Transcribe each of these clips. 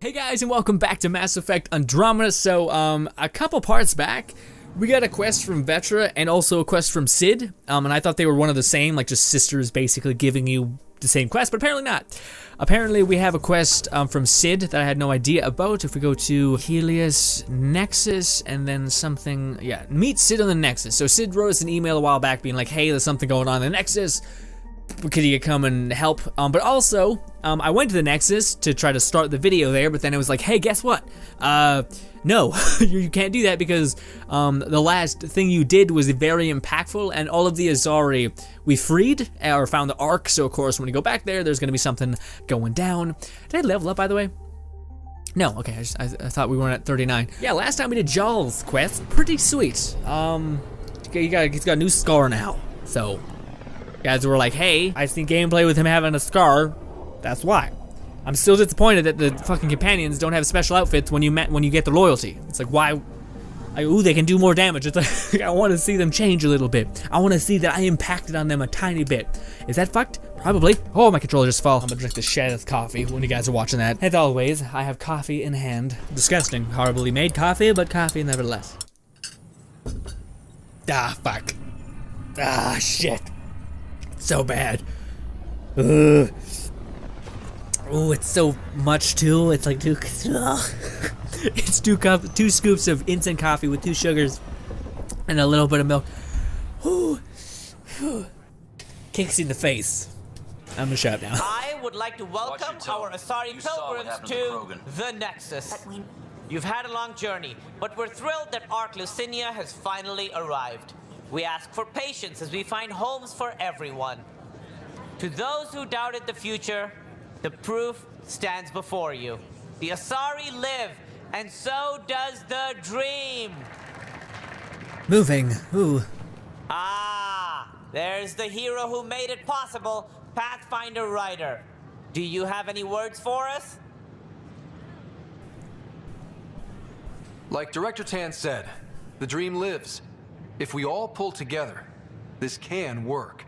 Hey guys, and welcome back to Mass Effect Andromeda. So, a couple parts back, we got a quest from Vetra and also a quest from Sid. And I thought they were one of the same, like just sisters basically giving you the same quest, but apparently not. Apparently we have a quest from Sid that I had no idea about. If we go to Helios Nexus and then something, yeah, meet Sid on the Nexus. So Sid wrote us an email a while back being like, hey, there's something going on in the Nexus. Could you come and help? But also, I went to the Nexus to try to start the video there, but then it was like, hey, guess what? No, you can't do that because the last thing you did was very impactful, and all of the Azari we freed or found the Ark. So of course, when you go back there, there's gonna be something going down. Did I level up, by the way? No, okay, I thought we weren't at 39. Yeah, last time we did Jawl's quest, pretty sweet. He's got a new scar now, so. Guys were like, hey, I see gameplay with him having a scar. That's why. I'm still disappointed that the fucking companions don't have special outfits when you get their loyalty. It's like, why? Ooh, they can do more damage. It's like, I want to see them change a little bit. I want to see that I impacted on them a tiny bit. Is that fucked? Probably. Oh, my controller just fell. I'm gonna drink the shit of coffee when you guys are watching that. As always, I have coffee in hand. Disgusting, horribly made coffee, but coffee nevertheless. Ah, fuck. Ah, shit. So bad. Ugh. Oh, it's so much too. It's like it's two scoops of instant coffee with 2 sugars and a little bit of milk. Ooh. Kicks you in the face. I'm gonna shut up now. I would like to welcome our Asari pilgrims to the Nexus. You've had a long journey, but we're thrilled that Ark Lucinia has finally arrived. We ask for patience as we find homes for everyone. To those who doubted the future, the proof stands before you. The Asari live, and so does the dream. Moving. Ooh. Ah, there's the hero who made it possible, Pathfinder Ryder. Do you have any words for us? Like Director Tan said, the dream lives. If we all pull together, this can work.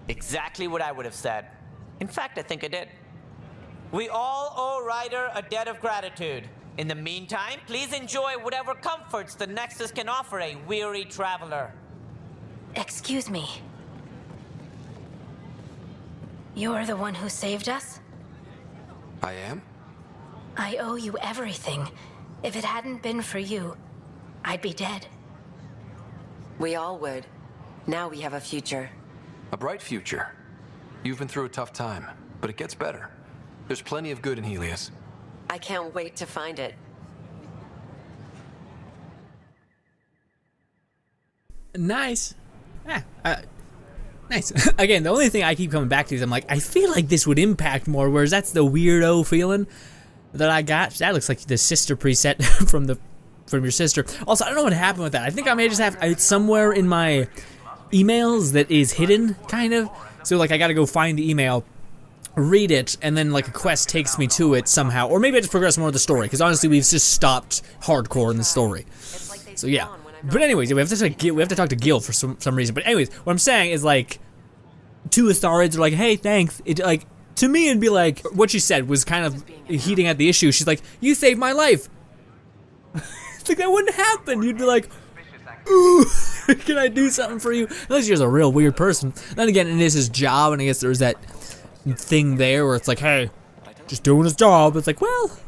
Exactly what I would have said. In fact, I think I did. We all owe Ryder a debt of gratitude. In the meantime, please enjoy whatever comforts the Nexus can offer a weary traveler. Excuse me. You're the one who saved us? I am? I owe you everything. If it hadn't been for you, I'd be dead. We all would. Now we have a future. A bright future. You've been through a tough time, but it gets better. There's plenty of good in Helios. I can't wait to find it. Nice. Nice. Again, the only thing I keep coming back to is I'm like, I feel like this would impact more, whereas that's the weirdo feeling that I got. That looks like the sister preset from your sister. Also, I don't know what happened with that. I think I may just have it's somewhere in my emails that is hidden, kind of. So like I gotta go find the email, read it, and then like a quest takes me to it somehow. Or maybe I just progress more of the story, because honestly we've just stopped hardcore in the story. So yeah. But anyways, we have to talk to Gil for some reason. But anyways, what I'm saying is like 2 Astarids are like, hey, thanks. It like to me it'd be like what she said was kind of heating at the issue. She's like, you saved my life. It's like that wouldn't happen. You'd be like, ooh, can I do something for you? Unless you're just a real weird person. Then again, it is his job, and I guess there's that thing there where it's like, hey, just doing his job. It's like, well,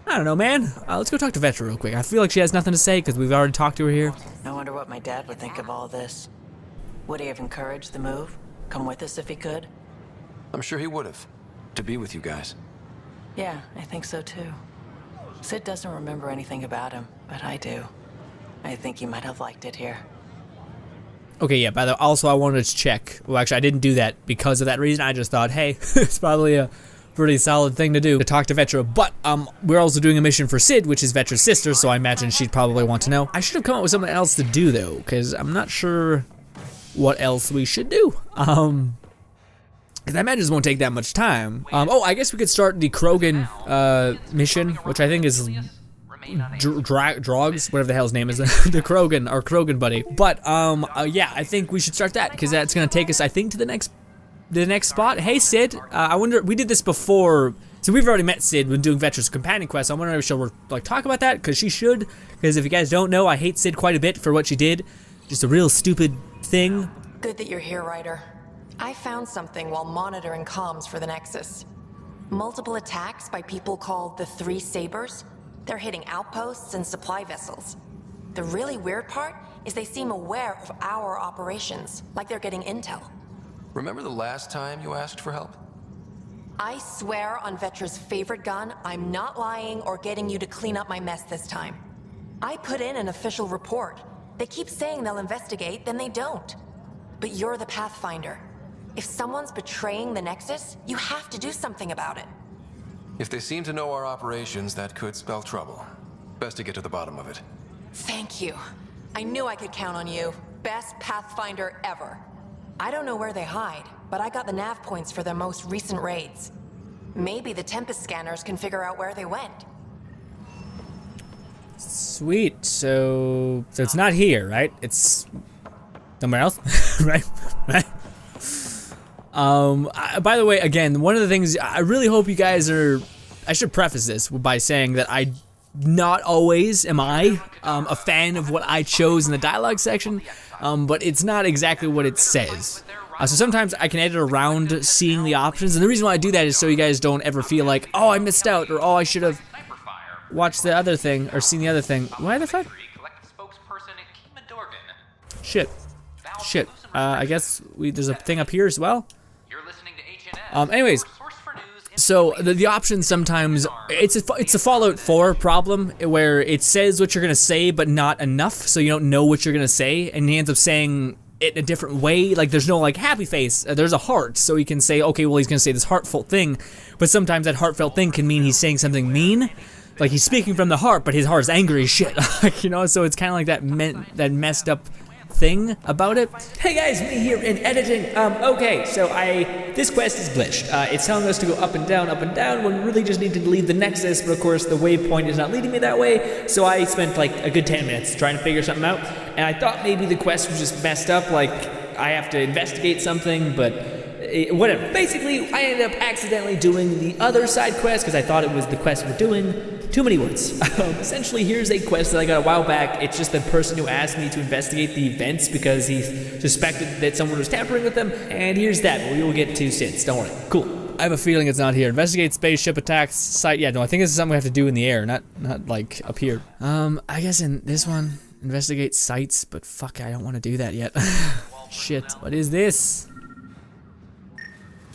I don't know, man. Let's go talk to Vetra real quick. I feel like she has nothing to say because we've already talked to her here. I wonder what my dad would think of all this. Would he have encouraged the move? Come with us if he could? I'm sure he would have. To be with you guys. Yeah, I think so too. Sid doesn't remember anything about him, but I do. I think he might have liked it here. Okay, yeah, by the way, also I wanted to check. Well, actually, I didn't do that because of that reason. I just thought, hey, it's probably a pretty solid thing to do to talk to Vetra. But we're also doing a mission for Sid, which is Vetra's sister, so I imagine she'd probably want to know. I should have come up with something else to do, though, because I'm not sure what else we should do. Because I imagine this won't take that much time. Oh, I guess we could start the Krogan mission, which I think is Drogs, whatever the hell his name is, the Krogan, our Krogan buddy. But yeah, I think we should start that because that's gonna take us, I think, to the next spot. Hey Sid, I wonder, we did this before So we've already met Sid when doing Vetra's companion quest. I'm wondering if she'll like talk about that, because she should. Because if you guys don't know, I hate Sid quite a bit for what she did. Just a real stupid thing. Good that you're here, Ryder. I found something while monitoring comms for the Nexus. Multiple attacks by people called the Three Sabers. They're hitting outposts and supply vessels. The really weird part is they seem aware of our operations, like they're getting intel. Remember the last time you asked for help? I swear on Vetra's favorite gun, I'm not lying or getting you to clean up my mess this time. I put in an official report. They keep saying they'll investigate, then they don't. But you're the Pathfinder. If someone's betraying the Nexus, you have to do something about it. If they seem to know our operations, that could spell trouble. Best to get to the bottom of it. Thank you. I knew I could count on you. Best Pathfinder ever. I don't know where they hide, but I got the nav points for their most recent raids. Maybe the Tempest scanners can figure out where they went. Sweet. So it's not here, right? It's somewhere else, right? Right. By the way, again, one of the things I really hope you guys are. I should preface this by saying that I not always am I a fan of what I chose in the dialogue section, but it's not exactly what it says. So sometimes I can edit around seeing the options, and the reason why I do that is so you guys don't ever feel like, oh, I missed out, or oh, I should have watched the other thing, or seen the other thing. Why the fuck? Shit. Shit. I guess there's a thing up here as well. Anyways. So the options sometimes, it's a Fallout 4 problem where it says what you're gonna say but not enough, so you don't know what you're gonna say, and he ends up saying it in a different way. Like there's no like happy face, there's a heart, so he can say, okay, well he's gonna say this heartfelt thing, but sometimes that heartfelt thing can mean he's saying something mean. Like he's speaking from the heart, but his heart is angry as shit. You know, so it's kind of like that messed up thing about it. Hey guys, me here in editing. Okay, so this quest is glitched. It's telling us to go up and down, when we really just need to leave the Nexus, but of course the waypoint is not leading me that way, so I spent like a good 10 minutes trying to figure something out, and I thought maybe the quest was just messed up, like I have to investigate something, but whatever. Basically, I ended up accidentally doing the other side quest because I thought it was the quest we're doing. Too many words. Essentially, here's a quest that I got a while back. It's just the person who asked me to investigate the events because he suspected that someone was tampering with them. And here's that. We will get to Sid's. Don't worry. Cool. I have a feeling it's not here. Investigate spaceship attacks site. Yeah, no, I think this is something we have to do in the air, not like up here. I guess in this one, investigate sites, but fuck, I don't want to do that yet. Shit. What is this?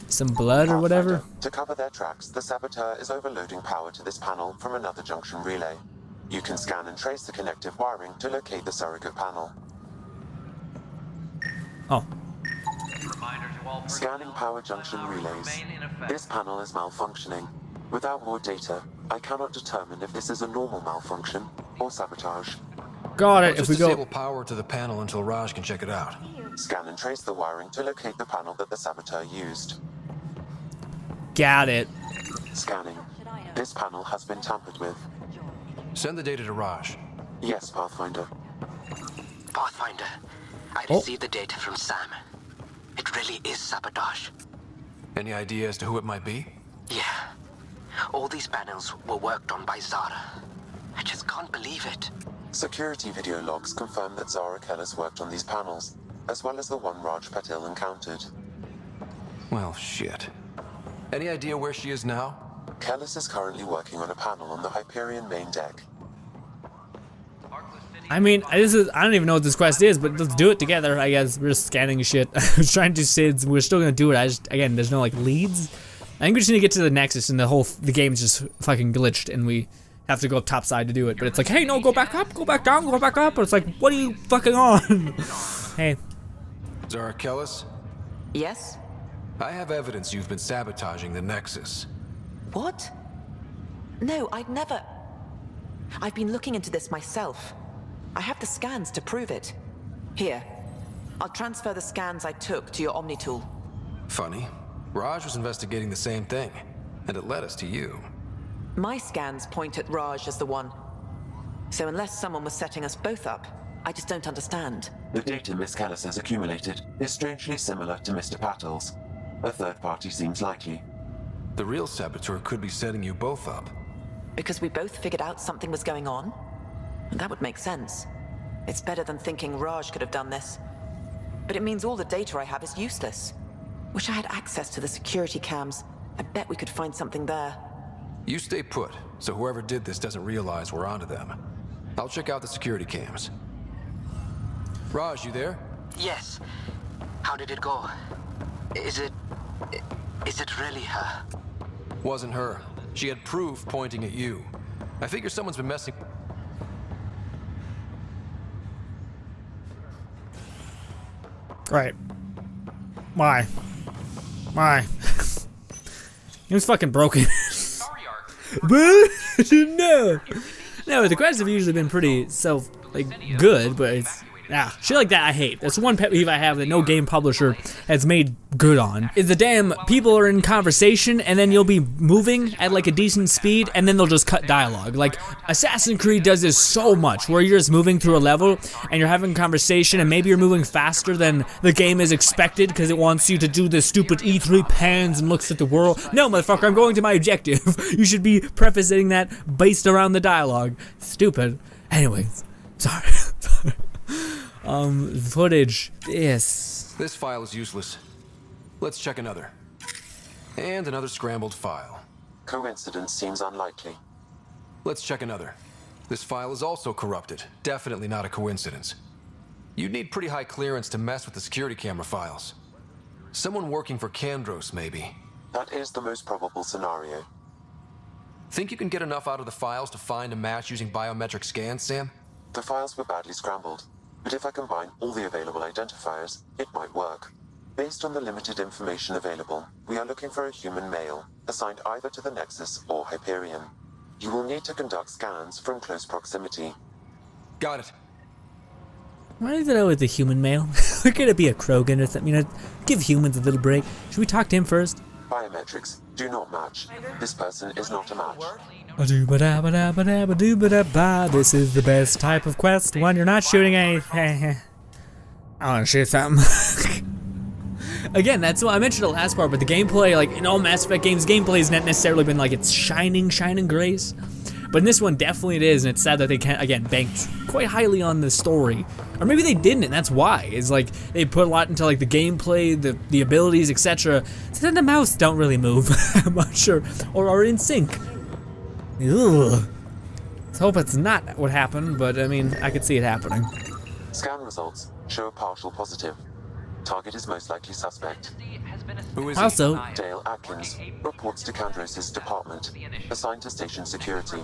Some blood or whatever? To cover their tracks, the saboteur is overloading power to this panel from another junction relay. You can scan and trace the connective wiring to locate the surrogate panel. Oh. Scanning power junction relays. This panel is malfunctioning. Without more data, I cannot determine if this is a normal malfunction or sabotage. Got it. Just disable power to the panel until Raj can check it out. Scan and trace the wiring to locate the panel that the saboteur used. Got it. Scanning. This panel has been tampered with. Send the data to Raj. Yes, Pathfinder. Pathfinder, I received the data from Sam. It really is sabotage. Any idea as to who it might be? Yeah. All these panels were worked on by Zara. I just can't believe it. Security video logs confirm that Zara Kellis worked on these panels, as well as the one Raj Patil encountered. Well, shit. Any idea where she is now? Kellis is currently working on a panel on the Hyperion main deck. I mean, I don't even know what this quest is, but let's do it together, I guess. We're just scanning shit. I was trying to do SIDS, we're still gonna do it. Again, there's no like leads. I think we just need to get to the Nexus and the game's just fucking glitched and we have to go up topside to do it. But it's like, hey, no, go back up, go back down, go back up. But it's like, what are you fucking on? Hey. Zara Kellis? Yes? I have evidence you've been sabotaging the Nexus. What? No, I'd never. I've been looking into this myself. I have the scans to prove it. Here, I'll transfer the scans I took to your Omni tool. Funny. Raj was investigating the same thing, and it led us to you. My scans point at Raj as the one. So unless someone was setting us both up, I just don't understand. The data Miss Kellis has accumulated is strangely similar to Mr. Patil's. A third party seems likely. The real saboteur could be setting you both up. Because we both figured out something was going on? That would make sense. It's better than thinking Raj could have done this. But it means all the data I have is useless. Wish I had access to the security cams. I bet we could find something there. You stay put, so whoever did this doesn't realize we're onto them. I'll check out the security cams. Raj, you there? Yes. How did it go? Is it really her? Wasn't her. She had proof pointing at you. I figure someone's been messing... Right. Why? Why? It was fucking broken. No. No, the quests have usually been pretty good, but it's shit like that I hate. That's one pet peeve I have that no game publisher has made good on. Is the damn people are in conversation and then you'll be moving at like a decent speed and then they'll just cut dialogue. Like Assassin's Creed does this so much where you're just moving through a level and you're having a conversation and maybe you're moving faster than the game is expected because it wants you to do this stupid E3 pans and looks at the world. No, motherfucker, I'm going to my objective. You should be prefacing that based around the dialogue. Stupid. Anyways, sorry. Footage. Yes. This file is useless. Let's check another. And another scrambled file. Coincidence seems unlikely. Let's check another. This file is also corrupted. Definitely not a coincidence. You'd need pretty high clearance to mess with the security camera files. Someone working for Kandros, maybe. That is the most probable scenario. Think you can get enough out of the files to find a match using biometric scans, Sam? The files were badly scrambled, but if I combine all the available identifiers, it might work. Based on the limited information available, we are looking for a human male, assigned either to the Nexus or Hyperion. You will need to conduct scans from close proximity. Got it. Why is it always the human male? We're gonna be a Krogan or something, you know, give humans a little break. Should we talk to him first? Biometrics do not match. This person is not a match. This is the best type of quest, one you're not shooting anything. I wanna shoot something. Again, that's what I mentioned the last part, but the gameplay, like in all Mass Effect games, gameplay has not necessarily been like it's shining grace. But in this one, definitely it is, and it's sad that they can't, again, banked quite highly on the story. Or maybe they didn't, and that's why. It's like, they put a lot into like the gameplay, the abilities, etc. So then the mouse don't really move, I'm not sure, or are in sync. Ugh. Let's hope it's not what happened, but I mean, I could see it happening. Scan results show a partial positive. Target is most likely suspect. Who is Also, Dale Atkins reports to Kandros' department, assigned to station security.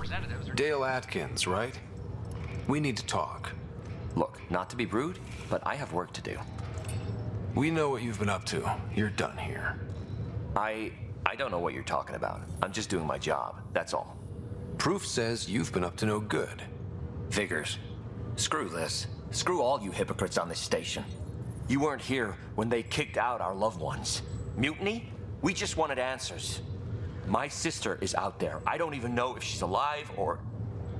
he? Dale Atkins, right? We need to talk. Look, not to be rude, but I have work to do. We know what you've been up to. You're done here. I don't know what you're talking about. I'm just doing my job, that's all. Proof says you've been up to no good. Figures. Screw this. Screw all you hypocrites on this station. You weren't here when they kicked out our loved ones. Mutiny? We just wanted answers. My sister is out there. I don't even know if she's alive or...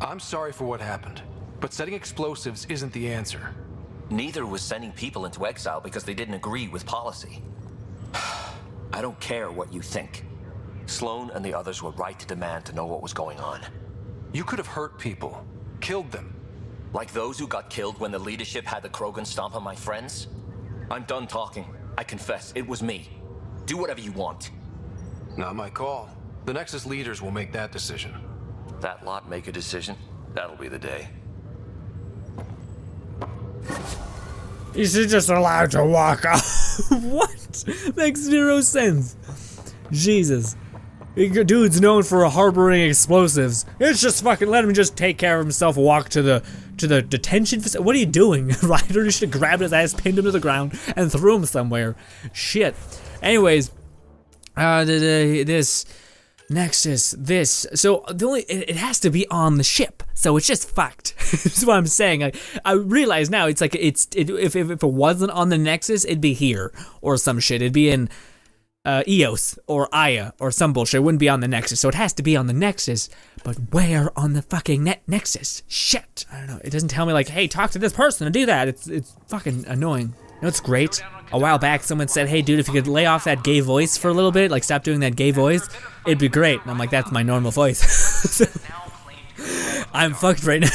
I'm sorry for what happened, but setting explosives isn't the answer. Neither was sending people into exile because they didn't agree with policy. I don't care what you think. Sloan and the others were right to demand to know what was going on. You could have hurt people, killed them. Like those who got killed when the leadership had the Krogan stomp on my friends? I'm done talking. I confess, it was me. Do whatever you want. Not my call. The Nexus leaders will make that decision. That lot make a decision? That'll be the day. is he just allowed to walk off? What? Makes zero sense. Jesus. Dude's known for harboring explosives. It's just fucking let him just take care of himself, walk to the detention facility. What are you doing, Ryder? You should have grabbed his ass, pinned him to the ground, and threw him somewhere. Shit. Anyways, this Nexus, so the only it has to be on the ship, so it's just fucked. That's what I'm saying. I realize now it's like if it wasn't on the Nexus, it'd be here or some shit. It'd be in EOS or Aya or some bullshit. It wouldn't be on the Nexus, so it has to be on the Nexus. But where on the fucking Nexus? Shit, I don't know. It doesn't tell me like, hey, talk to this person and do that. It's fucking annoying. know what's great? A while back, someone said, hey, dude, if you could lay off that gay voice for a little bit, like stop doing that gay voice, it'd be great. And I'm like, that's my normal voice. So, I'm fucked right now.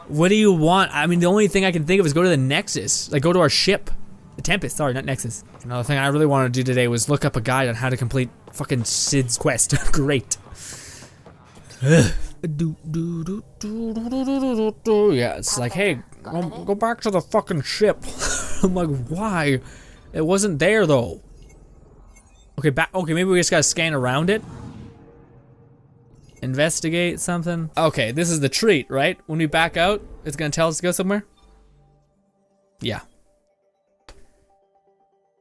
What do you want? I mean, the only thing I can think of is go to the Nexus. Like, go to our ship. The Tempest, sorry, not Nexus. Another thing I really wanted to do today was look up a guide on how to complete fucking Sid's quest. Great. Yeah, it's like, hey, go back to the fucking ship. I'm like, why? It wasn't there though. Okay, okay, maybe we just gotta scan around it. Investigate something. Okay, this is the treat, right? When we back out, it's gonna tell us to go somewhere. Yeah.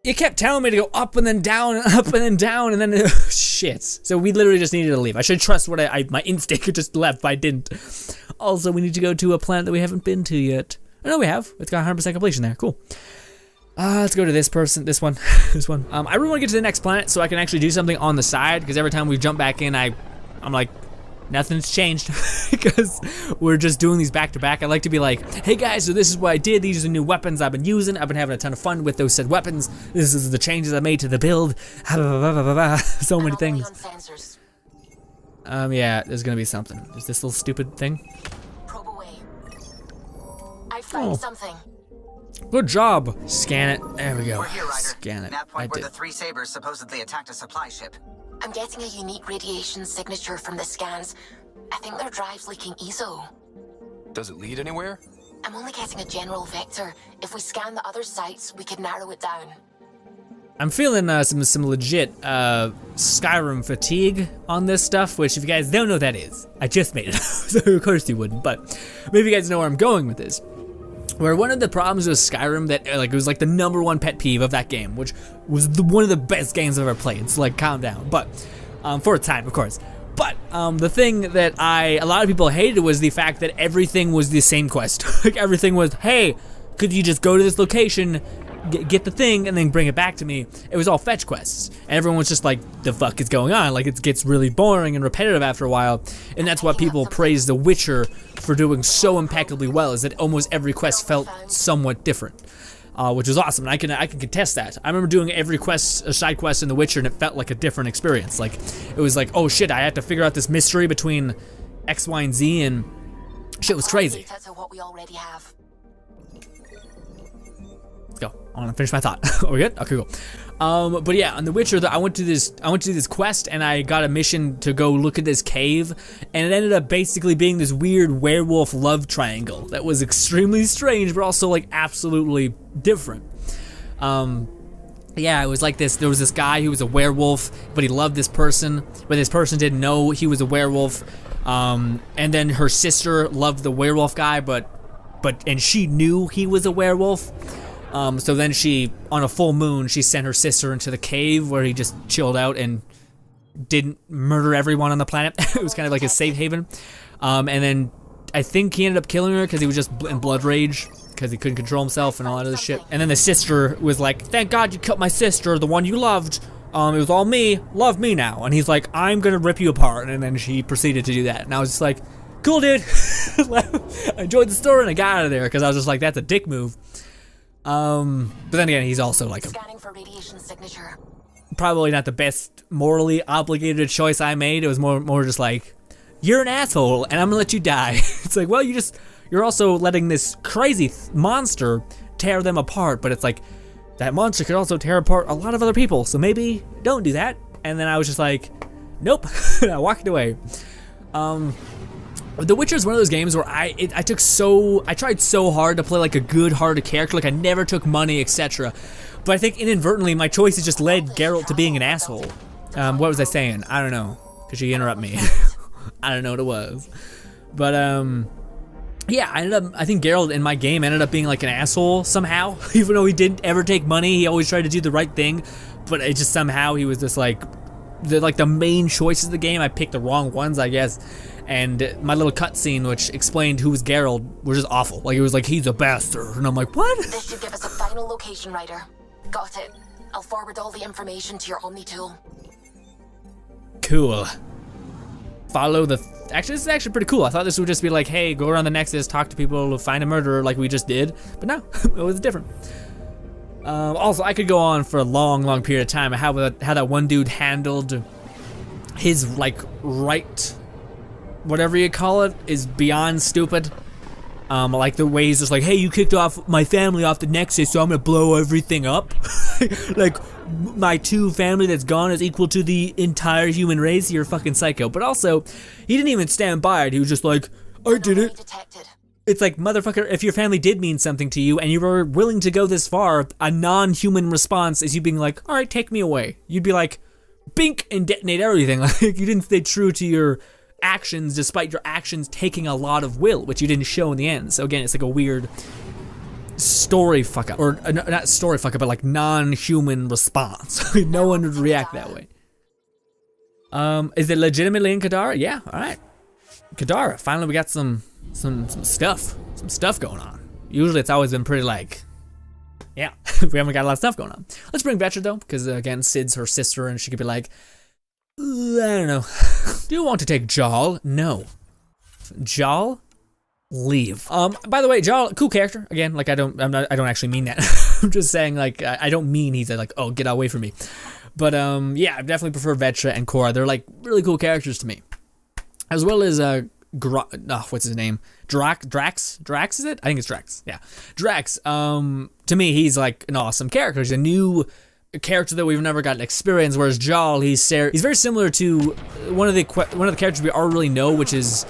It kept telling me to go up and then down and up and then down and then shit. So we literally just needed to leave. I should trust what my instinct just left, but I didn't. Also, we need to go to a planet that we haven't been to yet. Oh, no, we have. It's got 100% completion there. Cool. Let's go to this one, this one. I really want to get to the next planet so I can actually do something on the side, because every time we jump back in, I'm like, nothing's changed because we're just doing these back to back. I like to be like, hey guys, so this is what I did. These are the new weapons I've been using. I've been having a ton of fun with those said weapons. This is the changes I made to the build. So many things. Yeah, there's gonna be something. Is this little stupid thing? Probe away. I found something. Good job. Scan it. There we go. We're here, Ryder. Scan it. That point where the three Sabers supposedly attacked a supply ship. I'm getting a unique radiation signature from the scans. I think their drive's leaking ESO. Does it lead anywhere? I'm only getting a general vector. If we scan the other sites, we could narrow it down. I'm feeling some legit Skyrim fatigue on this stuff, which if you guys don't know what that is, I just made it up, so of course you wouldn't, but maybe you guys know where I'm going with this. Where one of the problems with Skyrim that it was like the #1 pet peeve of that game, which was one of the best games I've ever played. So like, calm down. But for a time, of course. But the thing that a lot of people hated was the fact that everything was the same quest. Like everything was, hey, could you just go to this location, get the thing, and then bring it back to me? It was all fetch quests, and everyone was just like, the fuck is going on? Like, it gets really boring and repetitive after a while, and that's why people praise The Witcher for doing so impeccably well, is that almost every quest felt somewhat different, which was awesome, and I can contest that. I remember doing every quest, a side quest in The Witcher, and it felt like a different experience. Like, it was like, oh shit, I have to figure out this mystery between X, Y, and Z, and shit was crazy. Let's go. I want to finish my thought. Are we good? Okay, cool. But yeah, on The Witcher, I went to do this quest, and I got a mission to go look at this cave, and it ended up basically being this weird werewolf love triangle that was extremely strange, but also like absolutely different. Yeah, it was like this. There was this guy who was a werewolf, but he loved this person, but this person didn't know he was a werewolf. And then her sister loved the werewolf guy, and she knew he was a werewolf. So then she, on a full moon, she sent her sister into the cave where he just chilled out and didn't murder everyone on the planet. It was kind of like his safe haven. And then I think he ended up killing her because he was just in blood rage because he couldn't control himself and all that other shit. And then the sister was like, thank God you killed my sister, the one you loved. It was all me, love me now. And he's like, I'm gonna rip you apart. And then she proceeded to do that. And I was just like, cool, dude. I enjoyed the story and I got out of there because I was just like, that's a dick move. But then again, he's also like scanning for radiation signature. Probably not the best morally obligated choice I made. It was more just like, you're an asshole and I'm gonna let you die. It's like, well, you're also letting this crazy monster tear them apart, but it's like, that monster could also tear apart a lot of other people, so maybe don't do that. And then I was just like, nope. And I walked away. The Witcher is one of those games where I tried so hard to play like a good-hearted character, like I never took money, etc. But I think inadvertently my choices just led Geralt to being an asshole. What was I saying? I don't know, because she interrupted me. I don't know what it was. But yeah, I think Geralt in my game ended up being like an asshole somehow. Even though he didn't ever take money, he always tried to do the right thing. But it just somehow he was just like the main choices of the game. I picked the wrong ones, I guess. And my little cutscene, which explained who was Geralt, was just awful. Like, it was like, he's a bastard. And I'm like, what? This should give us a final location, Ryder. Got it. I'll forward all the information to your Omni tool. Cool. Follow the... Actually, this is actually pretty cool. I thought this would just be like, hey, go around the Nexus, talk to people, find a murderer like we just did. But no, it was different. Also, I could go on for a long period of time how that one dude handled his, like, right, whatever you call it, is beyond stupid. Like the way he's just like, hey, you kicked off my family off the Nexus, so I'm gonna blow everything up. Like, my 2 family that's gone is equal to the entire human race. You're a fucking psycho. But also, he didn't even stand by it. He was just like, I did it. It's like, motherfucker, if your family did mean something to you and you were willing to go this far, a non-human response is you being like, all right, take me away. You'd be like, bink, and detonate everything. Like, you didn't stay true to your actions despite your actions taking a lot of will, which you didn't show in the end. So again, it's like a weird story fuck up, or not story fuck up, but like non-human response. No one would react that way. Is it legitimately in Kadara? Yeah, all right. Kadara, finally we got some stuff going on. Usually it's always been pretty like, yeah, we haven't got a lot of stuff going on. Let's bring Vetra though, because again, Sid's her sister and she could be like, I don't know. Do you want to take Jal? No. Jal? Leave. By the way, Jal, cool character. Again, like I don't actually mean that. I'm just saying, like, I don't mean he's like, oh, get away from me. But yeah, I definitely prefer Vetra and Korra. They're like really cool characters to me. As well as what's his name? Drax is it? I think it's Drax. Yeah. Drax. To me, he's like an awesome character. He's a new character that we've never gotten experience, whereas Jal, he's very similar to one of the characters we already really know, which is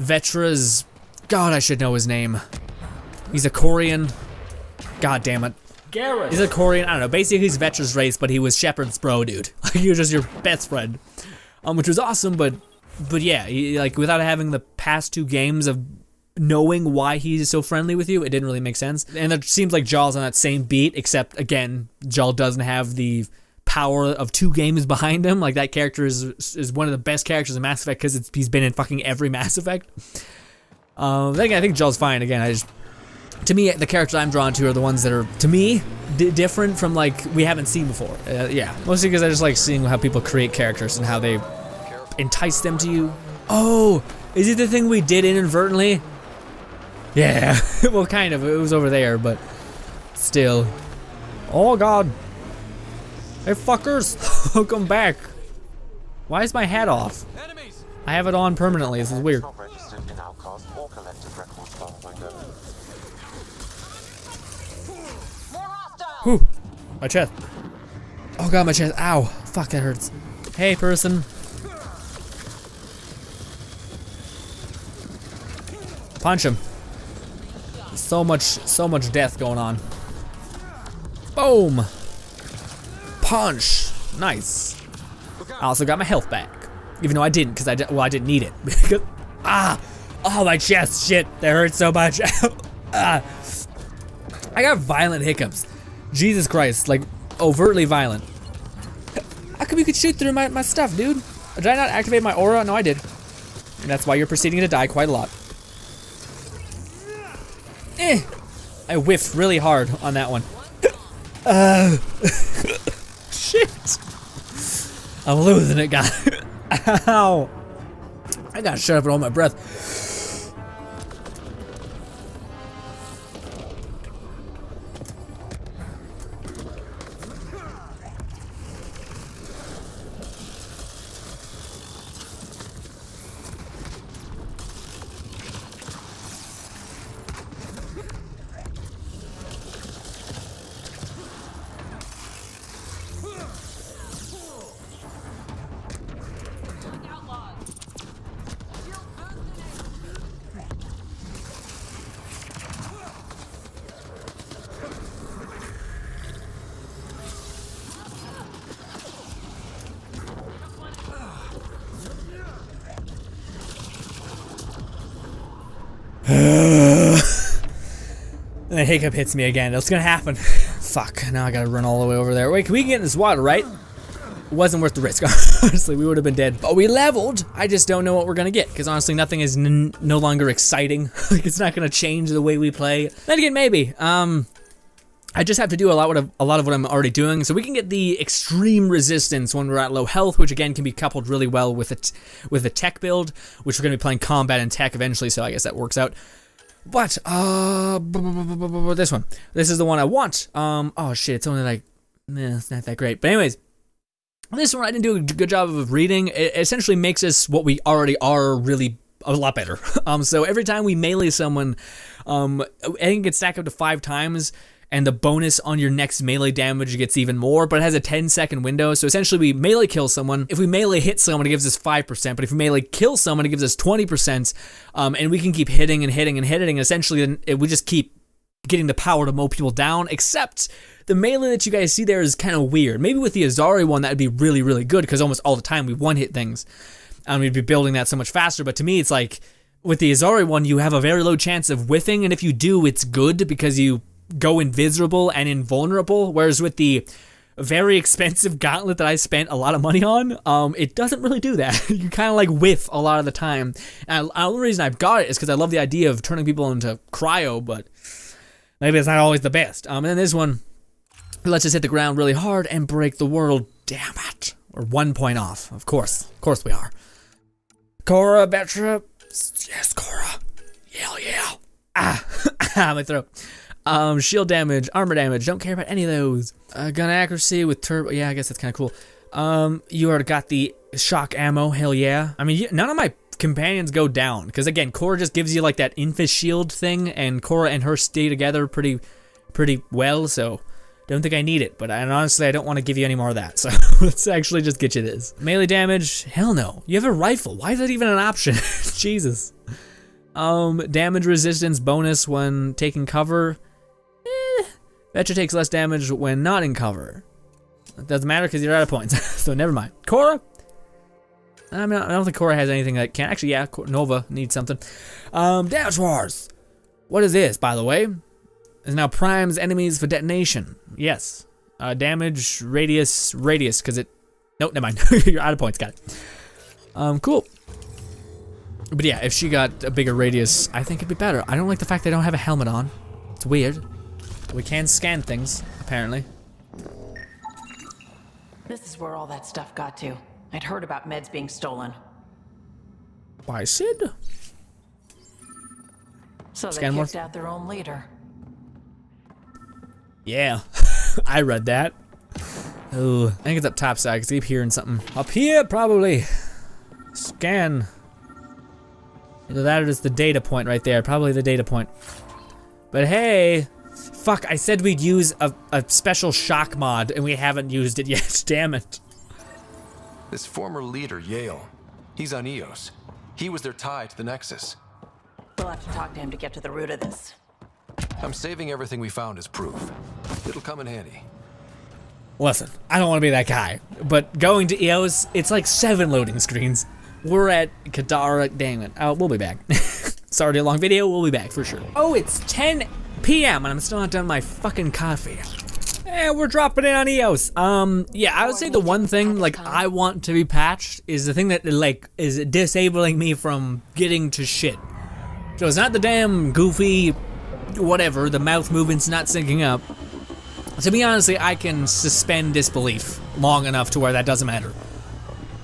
Vetra's, God, I should know his name. He's a Korean. God damn it. Garrett. He's a Korean, I don't know, basically he's Vetra's race, but he was Shepard's bro, dude. Like, he was just your best friend. Which was awesome, but yeah, like, without having the past 2 games of knowing why he's so friendly with you, it didn't really make sense. And it seems like Jal's on that same beat, except again, Jal doesn't have the power of 2 games behind him. Like, that character is one of the best characters in Mass Effect because he's been in fucking every Mass Effect. Then again, I think Jal's fine. Again, to me, the characters I'm drawn to are the ones that are, to me, different from, like, we haven't seen before. Yeah, mostly because I just like seeing how people create characters and how they entice them to you. Oh, is it the thing we did inadvertently? Yeah, well, kind of. It was over there, but still. Oh, God. Hey, fuckers. Welcome back. Why is my hat off? I have it on permanently. This is weird. Whew. My chest. Oh, God, my chest. Ow. Fuck, that hurts. Hey, person. Punch him. So much death going on. Boom. Punch. Nice. I also got my health back, even though I didn't, because I didn't need it. Oh, my chest. Shit, that hurts so much. I got violent hiccups. Jesus Christ, like overtly violent. How come you could shoot through my stuff, dude? Did I not activate my aura? No, I did. And that's why you're proceeding to die quite a lot. I whiffed really hard on that one. Shit. I'm losing it, guys. Ow. I gotta shut up and hold my breath. And the hiccup hits me again. It's gonna happen. Fuck, now I gotta run all the way over there. Wait, can we get in this water, right? It wasn't worth the risk. Honestly, we would have been dead. But we leveled. I just don't know what we're gonna get, because honestly, nothing is no longer exciting. Like, it's not gonna change the way we play. Then again, maybe. I just have to do a lot of what I'm already doing, so we can get the extreme resistance when we're at low health, which again can be coupled really well with the tech build, which we're gonna be playing combat and tech eventually. So I guess that works out. But this one. This is the one I want. Oh shit, it's only like it's not that great. But anyways, this one I didn't do a good job of reading. It essentially makes us what we already are really a lot better. So every time we melee someone, I think it gets stacked up to 5 times, and the bonus on your next melee damage gets even more, but it has a 10-second window. So essentially we melee kill someone. If we melee hit someone, it gives us 5%, but if we melee kill someone, it gives us 20%, and we can keep hitting and hitting and hitting, and essentially we just keep getting the power to mow people down, except the melee that you guys see there is kind of weird. Maybe with the Azari one, that would be really, really good, because almost all the time we one-hit things, and we'd be building that so much faster, but to me, it's like, with the Azari one, you have a very low chance of whiffing, and if you do, it's good, because you go invisible and invulnerable, whereas with the very expensive gauntlet that I spent a lot of money on, it doesn't really do that. You kind of like whiff a lot of the time. And the only reason I've got it is because I love the idea of turning people into cryo, but maybe it's not always the best. And then this one lets us hit the ground really hard and break the world. Damn it. We're 1 point off. Of course we are. Cora, Vetra. Yes, Cora. Yeah. My throat. Shield damage, armor damage, don't care about any of those. Gun accuracy with turbo, yeah, I guess that's kind of cool. You already got the shock ammo, hell yeah. I mean, none of my companions go down, because again, Cora just gives you like that infus shield thing, and Cora and her stay together pretty well, so don't think I need it, but honestly, I don't want to give you any more of that, so let's actually just get you this. Melee damage, hell no. You have a rifle, why is that even an option? Jesus. Damage resistance bonus when taking cover. Vetra takes less damage when not in cover. It doesn't matter because you're out of points, so never mind. Cora? I don't think Cora has anything that can. Actually, yeah, Nova needs something. Damage Wars. What is this, by the way? Is now primes enemies for detonation. Yes. Damage radius, because it. Nope, never mind. You're out of points. Got it. Cool. But yeah, if she got a bigger radius, I think it'd be better. I don't like the fact they don't have a helmet on. It's weird. We can scan things, apparently. This is where all that stuff got to. I'd heard about meds being stolen. By Sid? So they Scan kicked more? out their own leader. Yeah, I read that. Oh, I think it's up top side, because I keep hearing something. Up here, probably. Scan. Either that or it's the data point right there. Probably the data point. But hey, fuck, I said we'd use a special shock mod, and we haven't used it yet. Damn it. This former leader, Yale, he's on Eos. He was their tie to the Nexus. We'll have to talk to him to get to the root of this. I'm saving everything we found as proof. It'll come in handy. Listen, I don't want to be that guy, but going to EOS, it's like 7 loading screens. We're at Kadara, dang it. We'll be back. Sorry, a long video, we'll be back for sure. Oh, it's 10 p.m. and I'm still not done my fucking coffee. And we're dropping in on EOS. Yeah, I would say the one thing, like, I want to be patched is the thing that, like, is disabling me from getting to shit. So it's not the damn goofy, whatever, the mouth movement's not syncing up. To be honest, I can suspend disbelief long enough to where that doesn't matter.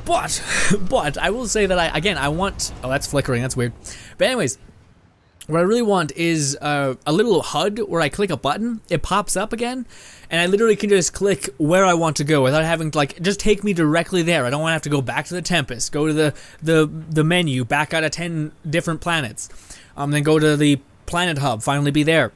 But I will say that I want, oh, that's flickering, that's weird. But anyways, what I really want is a little HUD where I click a button, it pops up again, and I literally can just click where I want to go without having to, like, just take me directly there. I don't want to have to go back to the Tempest, go to the menu, back out of 10 different planets, then go to the planet hub, finally be there.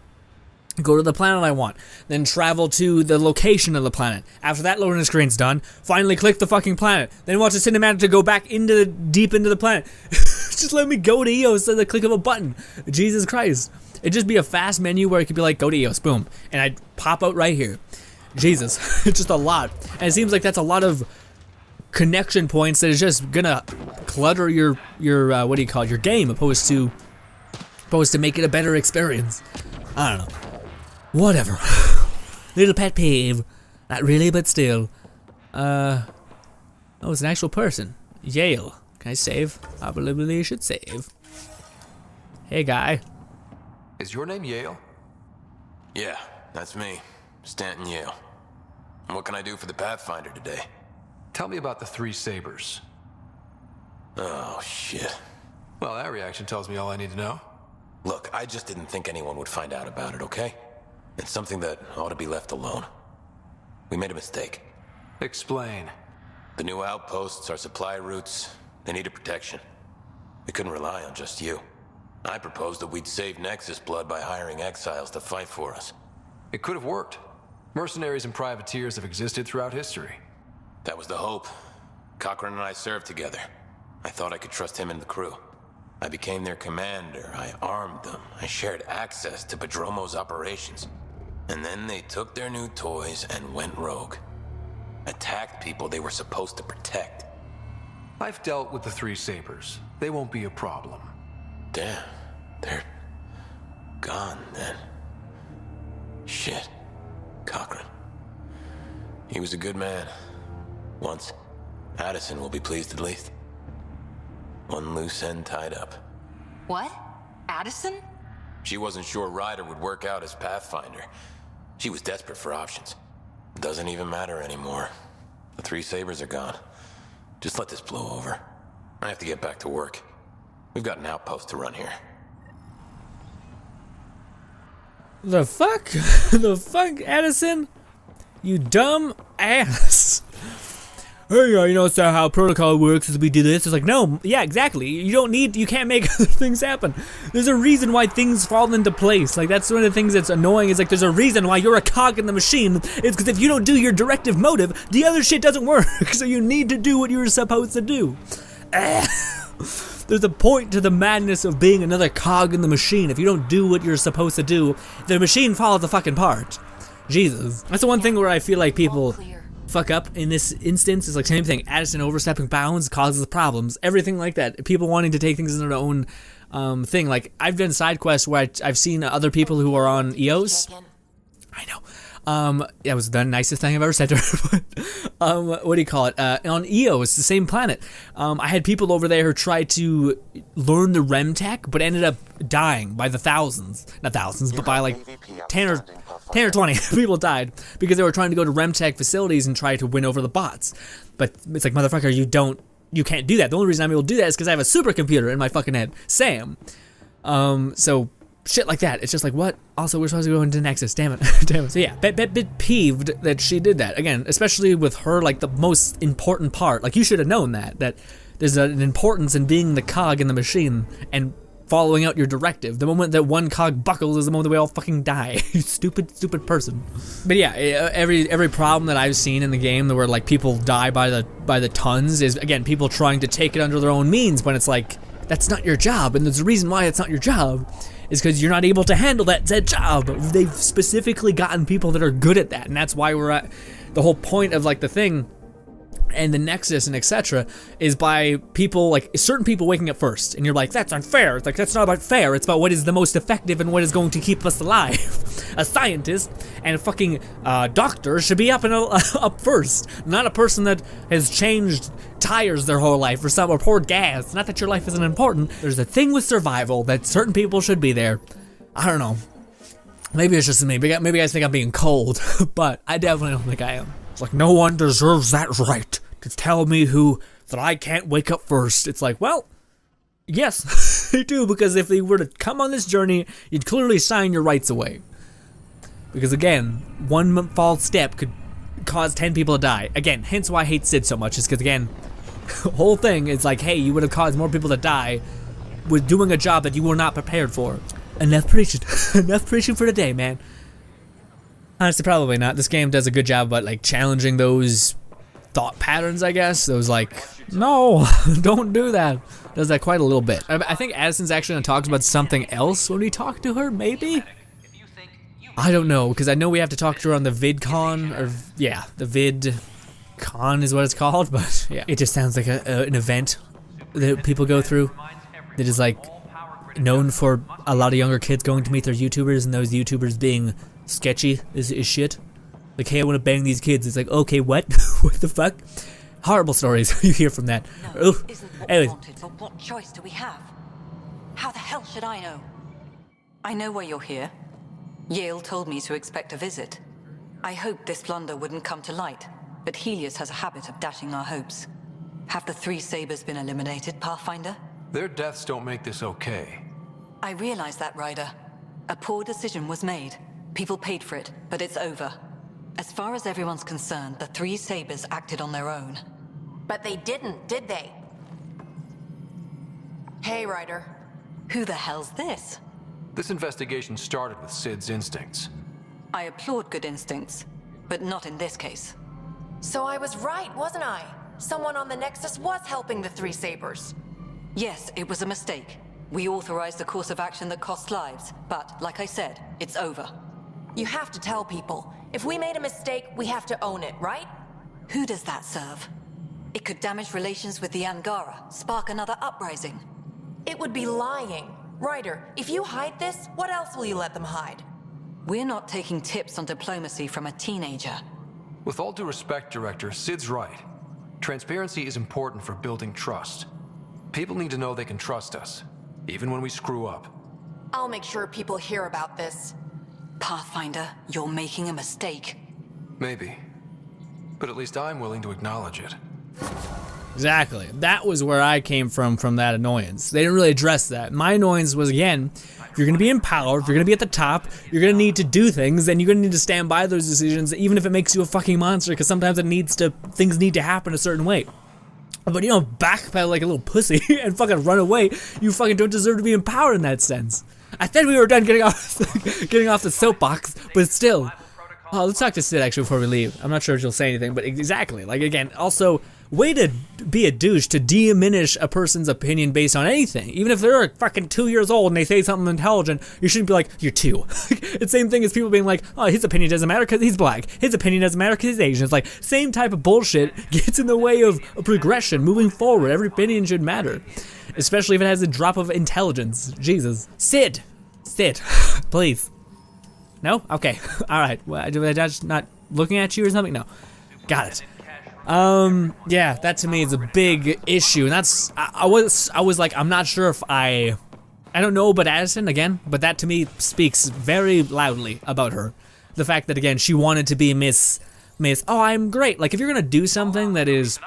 Go to the planet I want, then travel to the location of the planet. After that loading screen's done, finally click the fucking planet. Then watch the cinematic to go back deep into the planet. Just let me go to EOS at the click of a button. Jesus Christ. It'd just be a fast menu where it could be like, go to EOS, boom. And I'd pop out right here. Jesus, it's just a lot. And it seems like that's a lot of connection points that is just gonna clutter your what do you call it, your game, opposed to make it a better experience. I don't know. Whatever. Little pet peeve. Not really, but still. Oh, it's an actual person. Yale. Can I save? I believe you should save. Hey, guy. Is your name Yale? Yeah, that's me. Stanton Yale. And what can I do for the Pathfinder today? Tell me about the 3 sabers. Oh, shit. Well, that reaction tells me all I need to know. Look, I just didn't think anyone would find out about it, okay? It's something that ought to be left alone. We made a mistake. Explain. The new outposts, our supply routes, they needed protection. We couldn't rely on just you. I proposed that we'd save Nexus blood by hiring exiles to fight for us. It could have worked. Mercenaries and privateers have existed throughout history. That was the hope. Cochran and I served together. I thought I could trust him and the crew. I became their commander, I armed them, I shared access to Padromo's operations. And then they took their new toys and went rogue. Attacked people they were supposed to protect. I've dealt with the 3 Sabers. They won't be a problem. Damn, they're gone then. Shit, Cochran. He was a good man. Once. Addison will be pleased at least. One loose end tied up. What? Addison? She wasn't sure Ryder would work out as Pathfinder. She was desperate for options. Doesn't even matter anymore. The 3 Sabers are gone. Just let this blow over. I have to get back to work. We've got an outpost to run here. The fuck? The fuck, Addison? You dumb ass. Hey, you know, so how protocol works is we do this. It's like, no, yeah, exactly. You can't make other things happen. There's a reason why things fall into place. Like, that's one of the things that's annoying is like, there's a reason why you're a cog in the machine. It's because if you don't do your directive motive, the other shit doesn't work. So you need to do what you're supposed to do. There's a point to the madness of being another cog in the machine. If you don't do what you're supposed to do, the machine falls apart. Jesus. That's the one thing where I feel like people fuck up in this instance. Is like same thing. Addison overstepping bounds causes problems. Everything like that. People wanting to take things into their own thing. Like I've done side quests where I've seen other people who are on EOS. I know. That was the nicest thing I've ever said to her. But, what do you call it? On EOS, the same planet. I had people over there who tried to learn the REM tech, but ended up dying by the thousands. Not thousands, but by like 10 or 20 people died because they were trying to go to REM tech facilities and try to win over the bots. But it's like, motherfucker, you can't do that. The only reason I'm able to do that is because I have a supercomputer in my fucking head. Sam. So shit like that. It's just like, what? Also, we're supposed to go into Nexus. Damn it. Damn it. So yeah, bit peeved that she did that. Again, especially with her, like, the most important part. Like, you should have known that there's an importance in being the cog in the machine and following out your directive. The moment that one cog buckles is the moment that we all fucking die. You stupid person. But yeah, every problem that I've seen in the game where, like, people die by the tons is, again, people trying to take it under their own means when it's like, that's not your job. And there's a reason why it's not your job. Is because you're not able to handle that said job. They've specifically gotten people that are good at that, and that's why we're at the whole point of like the thing and the Nexus and etc. is by people, like certain people waking up first, and you're like, that's unfair. It's like, that's not about fair, it's about what is the most effective and what is going to keep us alive. A scientist and a fucking doctor should be up first, not a person that has changed tires their whole life or poured gas. Not that your life isn't important. There's a thing with survival that certain people should be there. I don't know. Maybe it's just me. Maybe you guys think I'm being cold, but I definitely don't think I am. It's like, no one deserves that right to tell me that I can't wake up first. It's like, well, yes, they do, because if they were to come on this journey, you'd clearly sign your rights away. Because again, one false step could cause 10 people to die. Again, hence why I hate Sid so much, is because again, the whole thing is like, hey, you would have caused more people to die with doing a job that you were not prepared for. Enough preaching. Enough preaching for today, man. Honestly, probably not. This game does a good job about like challenging those thought patterns, I guess. Those like, no, don't do that. Does that quite a little bit. I think Addison's actually gonna talk about something else when we talk to her, maybe? I don't know, because I know we have to talk to her on the VidCon, or yeah, the VidCon is what it's called, but yeah, it just sounds like an event that people go through that is like known for a lot of younger kids going to meet their YouTubers, and those YouTubers being sketchy is shit. Like, hey, I want to bang these kids. It's like, okay, what? What the fuck? Horrible stories you hear from that. No, isn't what we wanted, so what choice do we have? How the hell should I know? I know why you're here. Yale told me to expect a visit. I hoped this blunder wouldn't come to light, but Helios has a habit of dashing our hopes. Have the 3 Sabers been eliminated, Pathfinder? Their deaths don't make this okay. I realize that, Ryder. A poor decision was made. People paid for it, but it's over. As far as everyone's concerned, the three Sabers acted on their own. But they didn't, did they? Hey, Ryder. Who the hell's this? This investigation started with Sid's instincts. I applaud good instincts, but not in this case. So I was right, wasn't I? Someone on the Nexus was helping the three Sabers. Yes, it was a mistake. We authorized a course of action that cost lives, but, like I said, it's over. You have to tell people. If we made a mistake, we have to own it, right? Who does that serve? It could damage relations with the Angara, spark another uprising. It would be lying. Ryder, if you hide this, what else will you let them hide? We're not taking tips on diplomacy from a teenager. With all due respect, Director, Sid's right. Transparency is important for building trust. People need to know they can trust us, even when we screw up. I'll make sure people hear about this. Pathfinder, you're making a mistake. Maybe. But at least I'm willing to acknowledge it. Exactly. That was where I came from that annoyance. They didn't really address that. My annoyance was, again, if you're going to be in power, if you're going to be at the top, you're going to need to do things, and you're going to need to stand by those decisions, even if it makes you a fucking monster, because sometimes things need to happen a certain way. But you don't backpedal like a little pussy and fucking run away. You fucking don't deserve to be in power in that sense. I said we were done getting off the soapbox, but still. Oh, let's talk to Sid actually before we leave. I'm not sure if she'll say anything, but exactly. Like, again, also, way to be a douche to diminish a person's opinion based on anything. Even if they're fucking 2 years old and they say something intelligent, you shouldn't be like, you're 2. It's the same thing as people being like, oh, his opinion doesn't matter because he's black. His opinion doesn't matter because he's Asian. It's like, same type of bullshit gets in the way of progression, moving forward. Every opinion should matter. Especially if it has a drop of intelligence. Jesus. Sid, please. No? Okay. Alright. Well, did I just not looking at you or something? No. Got it. Yeah, that to me is a big issue, and that's, I was like, I'm not sure if I don't know about Addison, again, but that to me speaks very loudly about her. The fact that, again, she wanted to be Miss, oh, I'm great. Like, if you're gonna do something that is,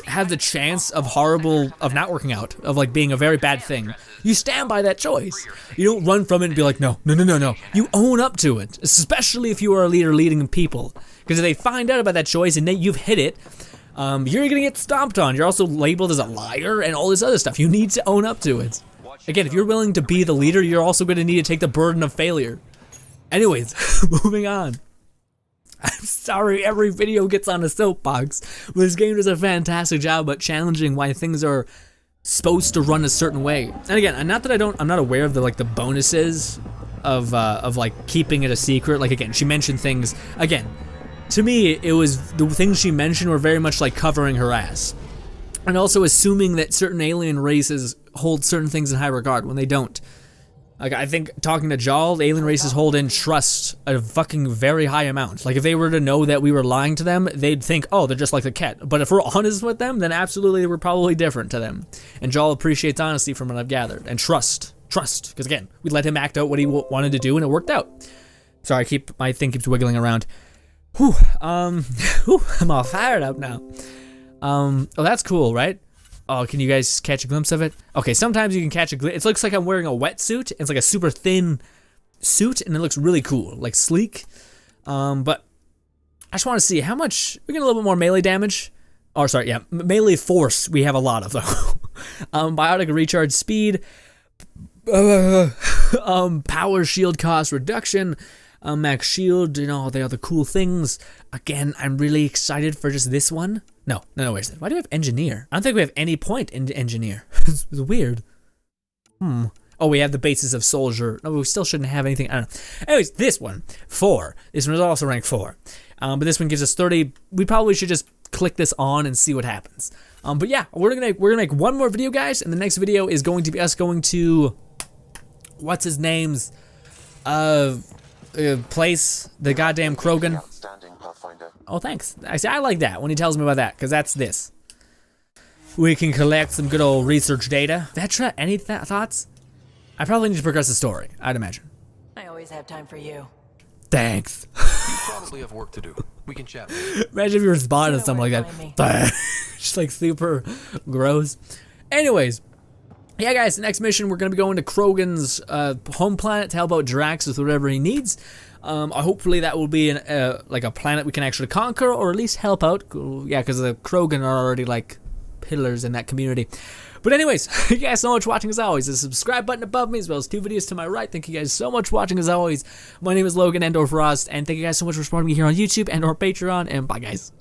have the chance of not working out, of like being a very bad thing, you stand by that choice. You don't run from it and be like, no. You own up to it, especially if you are a leader leading people. Because if they find out about that choice and you've hit it, you're gonna get stomped on. You're also labeled as a liar and all this other stuff. You need to own up to it. Again, if you're willing to be the leader, you're also gonna need to take the burden of failure. Anyways, moving on. I'm sorry every video gets on a soapbox, but this game does a fantastic job at challenging why things are supposed to run a certain way. And again, not that I'm not aware of the bonuses of like keeping it a secret. Like, again, she mentioned things, again, to me, it was, the things she mentioned were very much like covering her ass. And also assuming that certain alien races hold certain things in high regard when they don't. Like, I think talking to Jal, the alien races hold in trust a fucking very high amount. Like, if they were to know that we were lying to them, they'd think, oh, they're just like the cat. But if we're honest with them, then absolutely we're probably different to them. And Jal appreciates honesty from what I've gathered. And trust. Because again, we let him act out what he wanted to do and it worked out. Sorry, my thing keeps wiggling around. Whew, I'm all fired up now. Oh, that's cool, right? Oh, can you guys catch a glimpse of it? Okay, sometimes you can catch a glimpse. It looks like I'm wearing a wetsuit. It's like a super thin suit, and it looks really cool, like sleek. But I just want to see how much, we get a little bit more melee damage. Oh, sorry, yeah, melee force we have a lot of, though. Biotic recharge speed. Power shield cost reduction. Max shield, and all the other cool things. Again, I'm really excited for just this one. No, wait a second. Why do we have engineer? I don't think we have any point in engineer. It's weird. Oh, we have the basis of soldier. No, we still shouldn't have anything. I don't know. Anyways, this one, 4. This one is also rank 4. But this one gives us 30. We probably should just click this on and see what happens. But yeah, we're gonna make one more video, guys, and the next video is going to be us going to, what's his name's place, the goddamn Krogan. Oh, thanks. I like that when he tells me about that, because that's this. We can collect some good old research data. Vetra, any thoughts? I probably need to progress the story, I'd imagine. I always have time for you. Thanks. You probably have work to do. We can chat later. Imagine if you responded to something like that. Just like super gross. Anyways, Yeah, guys, the next mission, we're going to be going to Krogan's home planet to help out Drax with whatever he needs. Hopefully that will be like a planet we can actually conquer, or at least help out. Yeah, because the Krogan are already like pillars in that community. But anyways, thank you guys so much for watching as always. There's a subscribe button above me as well as 2 videos to my right. Thank you guys so much for watching as always. My name is Logan Endor Frost, and thank you guys so much for supporting me here on YouTube and or Patreon, and bye guys.